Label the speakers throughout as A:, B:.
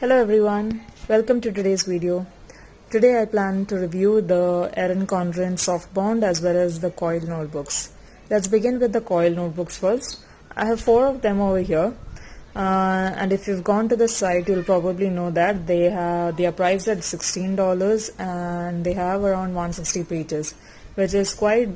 A: Hello everyone, welcome to today's video. Today I plan to review the Erin Condren Softbound as well as the Coiled notebooks. Let's begin with the Coiled notebooks first. I have 4 of them over here, and if you've gone to the site you'll probably know that they are priced at $16 and they have around 160 pages, which is quite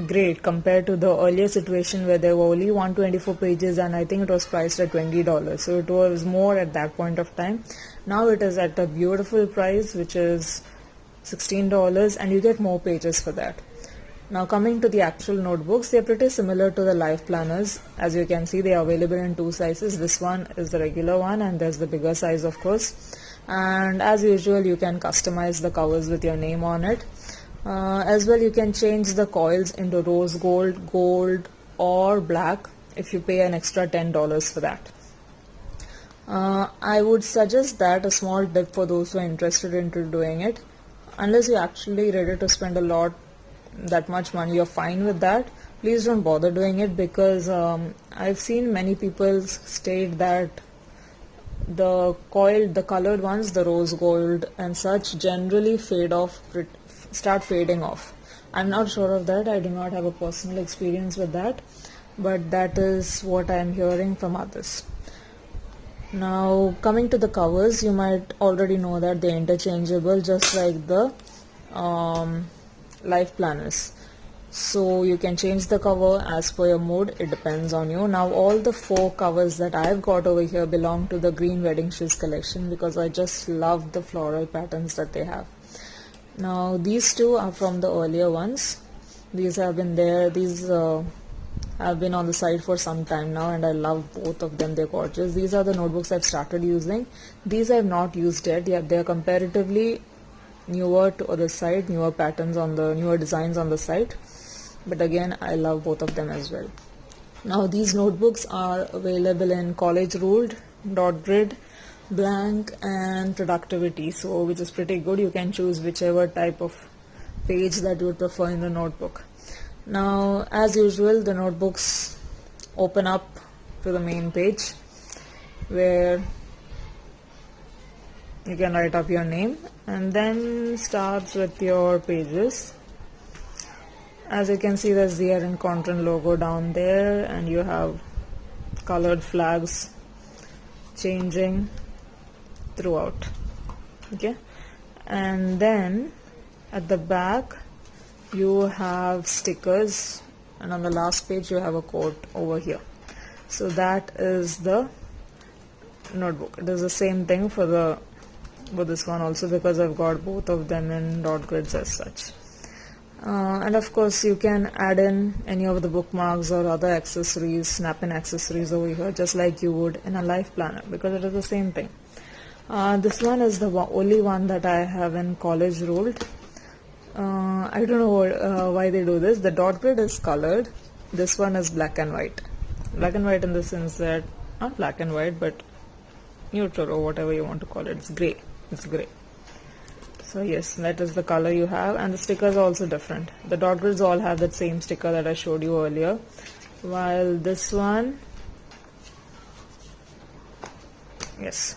A: great compared to the earlier situation where there were only 124 pages and I think it was priced at $20. So it was more at that point of time. Now it is at a beautiful price, which is $16, and you get more pages for that. Now coming to the actual notebooks, they are pretty similar to the life planners. As you can see, they are available in 2 sizes. This one is the regular one and there's the bigger size, of course. And as usual, you can customize the covers with your name on it. As well, you can change the coils into rose gold, gold or black if you pay an extra $10 for that. I would suggest that a small tip for those who are interested into doing it, unless you're actually ready to spend that much money, you're fine with that, please don't bother doing it, because I've seen many people state that the colored ones, the rose gold and such, generally start fading off. I'm not sure of that. I do not have a personal experience with that, but that is what I'm hearing from others. Now coming to the covers, you might already know that they're interchangeable, just like the life planners. So you can change the cover as per your mood. It depends on you. Now all the 4 covers that I've got over here belong to the Green Wedding Shoes collection, because I just love the floral patterns that they have. Now these 2 are from the earlier ones. These have been there. These have been on the site for some time now, and I love both of them. They're gorgeous. These are the notebooks I've started using. These I've not used yet. Yeah, they're comparatively newer to the site, newer patterns on the newer designs on the site. But again, I love both of them as well. Now these notebooks are available in college ruled, dot grid, blank and productivity, so which is pretty good. You can choose whichever type of page that you would prefer in the notebook. Now as usual, the notebooks open up to the main page where you can write up your name, and then starts with your pages. As you can see, there's the Erin Condren logo down there, and you have colored flags changing throughout. Okay, and then at the back you have stickers, and on the last page you have a quote over here. So that is the notebook. It is the same thing for this one also, because I've got both of them in dot grids as such. And of course you can add in any of the bookmarks or other accessories, snap-in accessories over here, just like you would in a life planner, because it is the same thing. This one is the only one that I have in college ruled. I don't know why they do this. The dot grid is colored. This one is black and white. Black and white in the sense that, not black and white, but neutral or whatever you want to call it. It's gray. It's gray. So yes, that is the color you have, and the stickers are also different. The dot grids all have that same sticker that I showed you earlier, while this one, yes,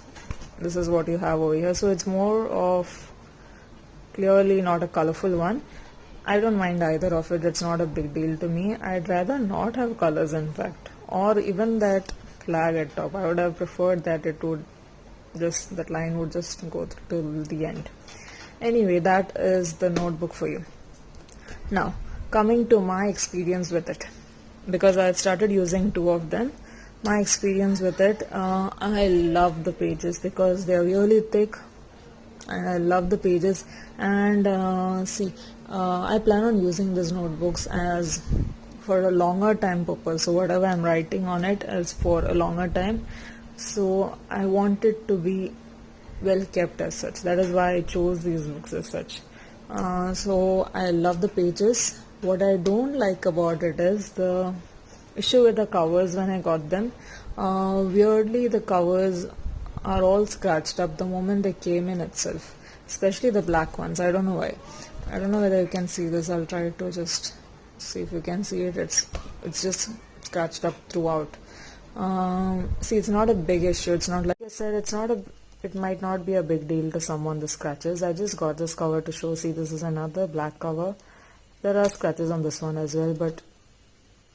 A: this is what you have over here. So it's more of clearly not a colorful one. I don't mind either of it. It's not a big deal to me. I'd rather not have colors, in fact, or even that flag at top. I would have preferred that that line would just go till the end. Anyway, that is the notebook for you. Now coming to my experience with it, because I've started using 2 of them. My experience with it, I love the pages because they're really thick, and I love the pages. And I plan on using these notebooks as for a longer time purpose. So whatever I'm writing on it is for a longer time, so I want it to be well kept as such. That is why I chose these books as such. So I love the pages. What I don't like about it is the issue with the covers. When I got them, weirdly the covers are all scratched up the moment they came in itself, especially the black ones. I don't know why. I don't know whether you can see this. I'll try to just see if you can see it. It's just scratched up throughout. See, it's not a big issue. It's not, like I said, it's not a it might not be a big deal to someone, the scratches. I just got this cover to show. See, this is another black cover. There are scratches on this one as well, but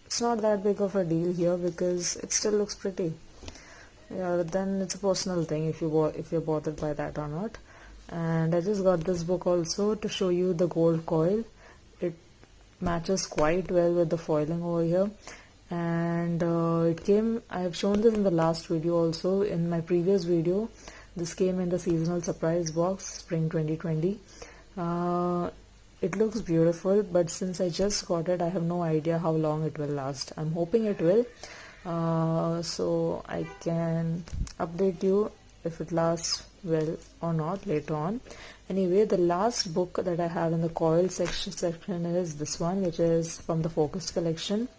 A: it's not that big of a deal here because it still looks pretty. Yeah, then it's a personal thing if you're bothered by that or not. And I just got this book also to show you the gold coil. It matches quite well with the foiling over here. And it came, I have shown this in the last video also. In my previous video, this came in the seasonal surprise box, spring 2020. It looks beautiful, but since I just got it, I have no idea how long it will last. I'm hoping it will, so I can update you if it lasts well or not later on. Anyway, the last book that I have in the coil section is this one, which is from the Focused collection.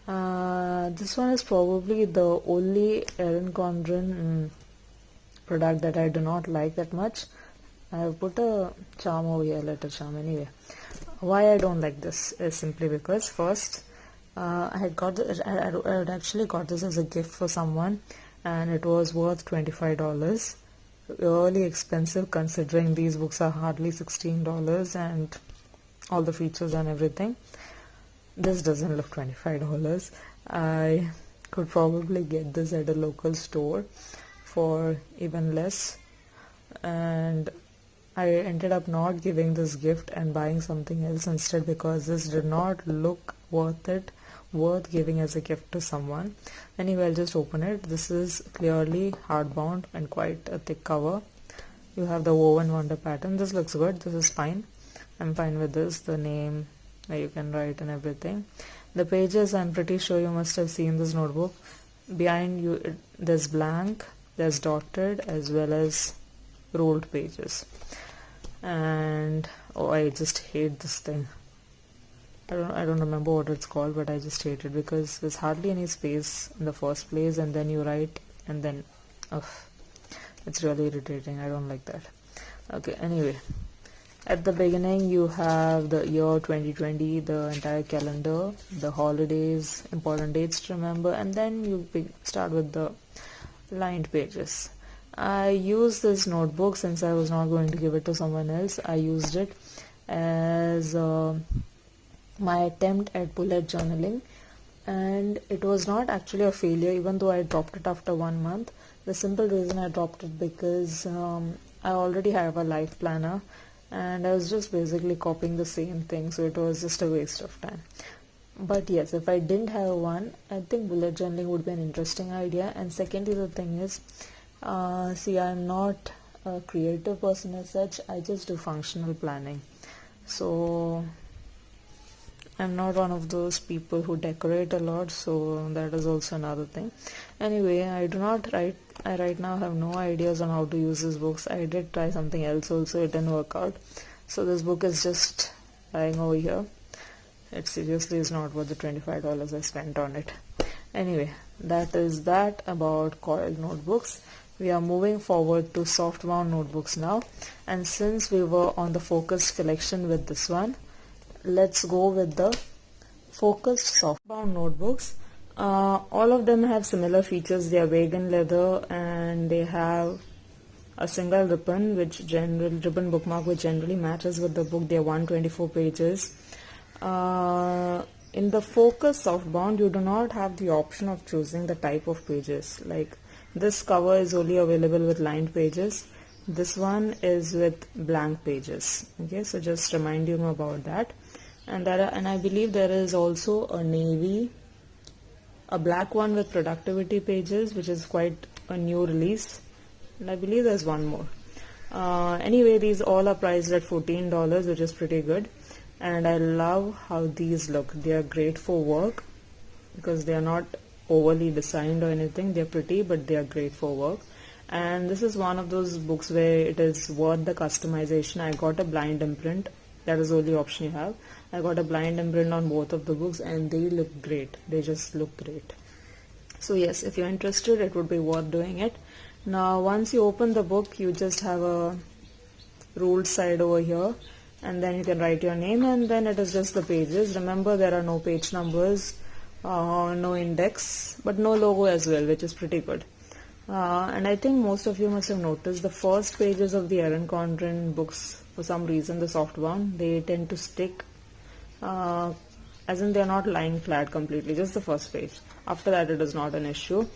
A: This one is probably the only Erin Condren product that I do not like that much. I have put a charm over here, letter charm. Anyway, why I don't like this is simply because first, I had actually got this as a gift for someone, and it was worth $25. Really expensive considering these books are hardly $16 and all the features and everything. This doesn't look $25. I could probably get this at a local store for even less, and I ended up not giving this gift and buying something else instead because this did not look worth giving as a gift to someone. Anyway, I'll just open it. This is clearly hardbound and quite a thick cover. You have the woven wonder pattern. This looks good. This is fine. I'm fine with this. The name where you can write and everything. The pages, I'm pretty sure you must have seen this notebook. Behind you, there's blank, there's dotted, as well as ruled pages. And oh, I just hate this thing. I don't remember what it's called, but I just hate it because there's hardly any space in the first place, and then you write, and then it's really irritating. I don't like that. Okay, anyway, at the beginning you have the year 2020, the entire calendar, the holidays, important dates to remember, and then you start with the lined pages. I used this notebook since I was not going to give it to someone else. I used it as my attempt at bullet journaling, and it was not actually a failure even though I dropped it after 1 month. The simple reason I dropped it because I already have a life planner and I was just basically copying the same thing, so it was just a waste of time. But yes, if I didn't have one, I think bullet journaling would be an interesting idea. And secondly, the thing is, see, I'm not a creative person as such. I just do functional planning, so I'm not one of those people who decorate a lot, so that is also another thing. Anyway, I right now have no ideas on how to use these books. I did try something else also, it didn't work out. So this book is just lying over here. It seriously is not worth the $25 I spent on it. Anyway, that is that about coiled notebooks. We are moving forward to softbound notebooks now. And since we were on the Focused collection with this one, let's go with the Focused softbound notebooks. All of them have similar features. They are vegan leather and they have a single ribbon bookmark which generally matches with the book. They are 124 pages. In the Focused softbound, you do not have the option of choosing the type of pages. Like this cover is only available with lined pages. This one is with blank pages. Okay, so just remind you about that. And I believe there is also a black one with productivity pages, which is quite a new release. And I believe there's one more. Anyway, these all are priced at $14, which is pretty good. And I love how these look. They are great for work because they are not overly designed or anything. They're pretty, but they are great for work. And this is one of those books where it is worth the customization. I got a blind imprint. That is the only option you have. I got a blind imprint on both of the books and they look great. They just look great. So yes, if you're interested, it would be worth doing it. Now once you open the book, you just have a ruled side over here, and then you can write your name, and then it is just the pages. Remember, there are no page numbers, no index, but no logo as well, which is pretty good. And I think most of you must have noticed the first pages of the Erin Condren books, for some reason, the softbound, they tend to stick, as in they're not lying flat completely, just the first page. After that, it is not an issue.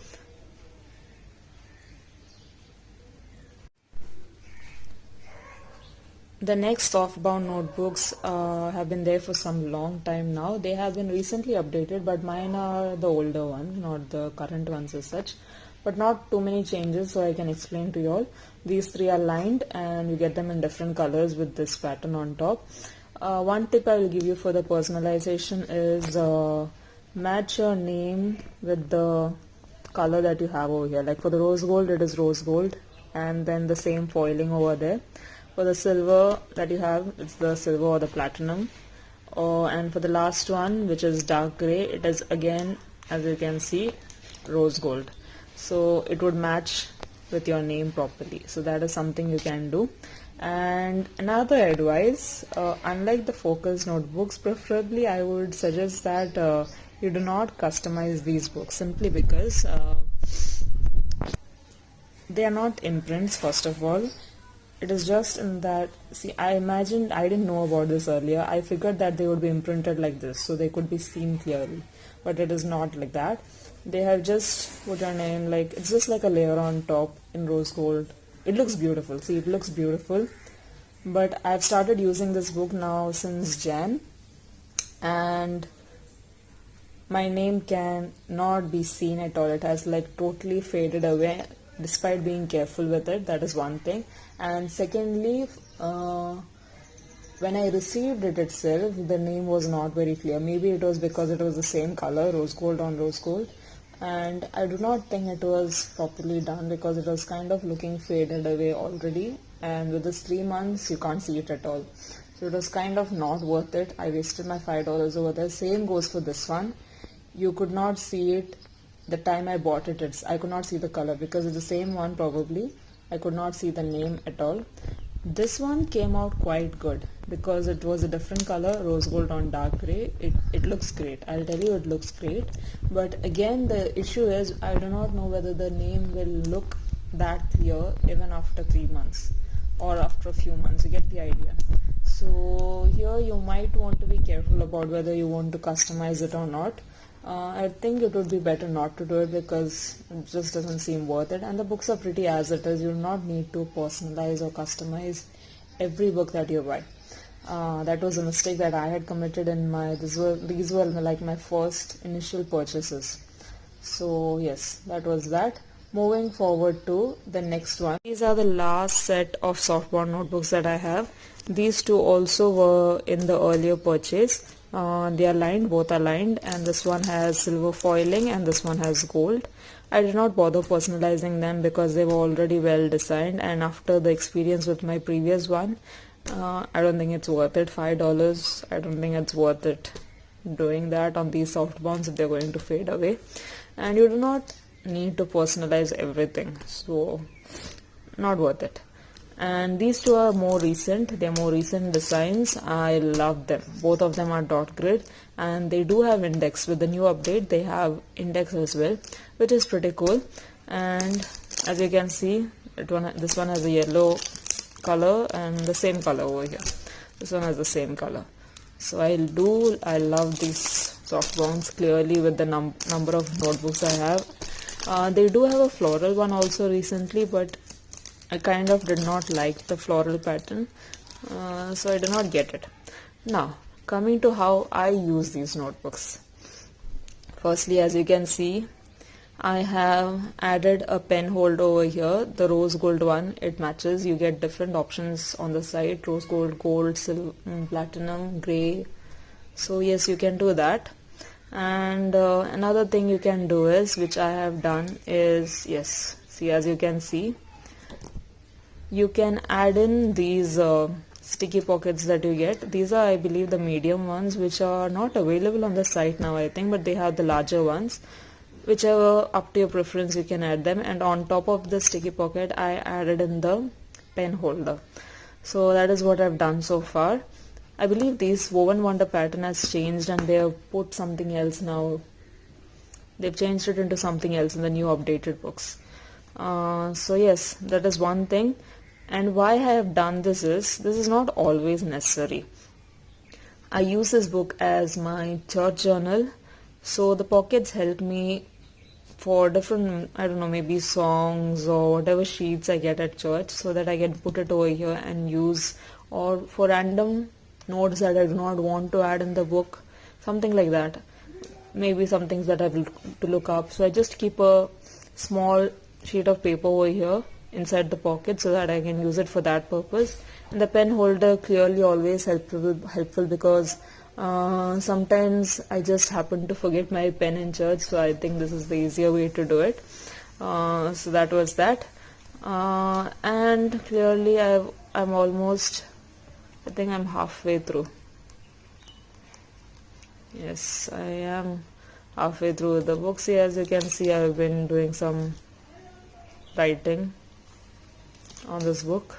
A: The next softbound notebooks have been there for some long time now. They have been recently updated, but mine are the older ones, not the current ones as such. But not too many changes, so I can explain to you all. These three are lined and you get them in different colors with this pattern on top. One tip I will give you for the personalization is match your name with the color that you have over here. Like for the rose gold, it is rose gold, and then the same foiling over there. For the silver that you have, it's the silver or the platinum. And for the last one, which is dark gray, it is again, as you can see, rose gold. So it would match with your name properly. So that is something you can do. And another advice, unlike the focus notebooks, preferably I would suggest that you do not customize these books, simply because they are not imprints, first of all. It is just in that, see, I imagined, I didn't know about this earlier. I figured that they would be imprinted like this, so they could be seen clearly. But it is not like that. They have just put your name, like, it's just like a layer on top in rose gold. It looks beautiful. See, it looks beautiful. But I've started using this book now since Jan. And my name can not be seen at all. It has like totally faded away, despite being careful with it. That is one thing. And secondly, when I received it itself, the name was not very clear. Maybe it was because it was the same color, rose gold on rose gold. And I do not think it was properly done, because it was kind of looking faded away already. And with this 3 months, you can't see it at all. So it was kind of not worth it. I wasted my $5 over there. Same goes for this one. You could not see it the time I bought it. I could not see the color because it's the same one probably. I could not see the name at all. This one came out quite good because it was a different color, rose gold on dark gray. It looks great. I'll tell you, it looks great. But again, the issue is I do not know whether the name will look that clear even after 3 months or after a few months. You get the idea. So here you might want to be careful about whether you want to customize it or not. I think it would be better not to do it because it just doesn't seem worth it, and the books are pretty as it is. You do not need to personalize or customize every book that you buy. That was a mistake that I had committed in these were like my first initial purchases. So yes, that was that. Moving forward to the next one. These are the last set of softbound notebooks that I have. These two also were in the earlier purchase. They are lined, both are lined, and this one has silver foiling and this one has gold. I did not bother personalizing them because they were already well designed, and after the experience with my previous one, I don't think it's worth it. $5, I don't think it's worth it doing that on these softbounds if they're going to fade away. And you do not need to personalize everything, so not worth it. And these two are more recent. They're more recent designs. I love them. Both of them are dot grid, and they do have index. With the new update, they have index as well, which is pretty cool. And as you can see, this one has a yellow color and the same color over here. This one has the same color. So I love these softbounds clearly with the number of notebooks I have. They do have a floral one also recently, but I kind of did not like the floral pattern, so I did not get it. Now, coming to how I use these notebooks. Firstly, as you can see, I have added a pen hold over here, the rose gold one. It matches. You get different options on the side: rose gold, gold, silver, platinum, gray. So yes, you can do that. And another thing you can do is, which I have done is, yes, see, as you can see, you can add in these sticky pockets that you get. These are, I believe, the medium ones, which are not available on the site now, I think, but they have the larger ones. Whichever, up to your preference, you can add them. And on top of the sticky pocket, I added in the pen holder. So that is what I've done so far. I believe this Woven Wonder pattern has changed, and they have put something else now. They've changed it into something else in the new updated books. So yes, that is one thing. And why I have done this is not always necessary. I use this book as my church journal, so the pockets help me for different, I don't know, maybe songs or whatever sheets I get at church, so that I can put it over here and use, or for random notes that I do not want to add in the book, something like that. Maybe some things that I have to look up. So I just keep a small sheet of paper over here inside the pocket so that I can use it for that purpose. And the pen holder clearly always helpful because sometimes I just happen to forget my pen in church, so I think this is the easier way to do it. So that was that. And clearly I'm almost, I think I'm halfway through. Yes, I am halfway through the book. See, as you can see, I've been doing some writing on this book.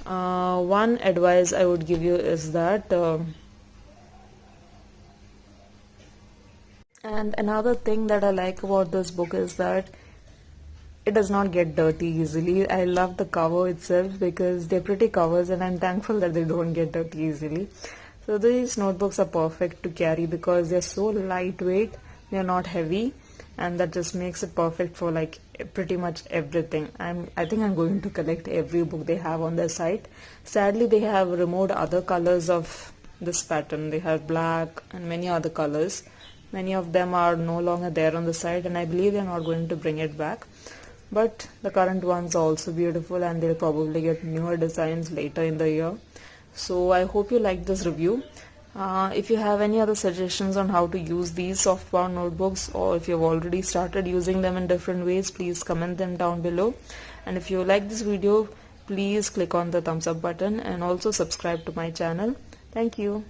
A: One advice I would give you is that and another thing that I like about this book is that it does not get dirty easily. I love the cover itself because they're pretty covers, and I'm thankful that they don't get dirty easily. So these notebooks are perfect to carry because they're so lightweight, they're not heavy, and that just makes it perfect for like pretty much everything. I think I'm going to collect every book they have on their site. Sadly, they have removed other colors of this pattern. They have black and many other colors. Many of them are no longer there on the site, and I believe they're not going to bring it back. But the current ones are also beautiful, and they'll probably get newer designs later in the year. So I hope you liked this review. If you have any other suggestions on how to use these softbound notebooks, or if you've already started using them in different ways, please comment them down below. And if you like this video, please click on the thumbs up button and also subscribe to my channel. Thank you.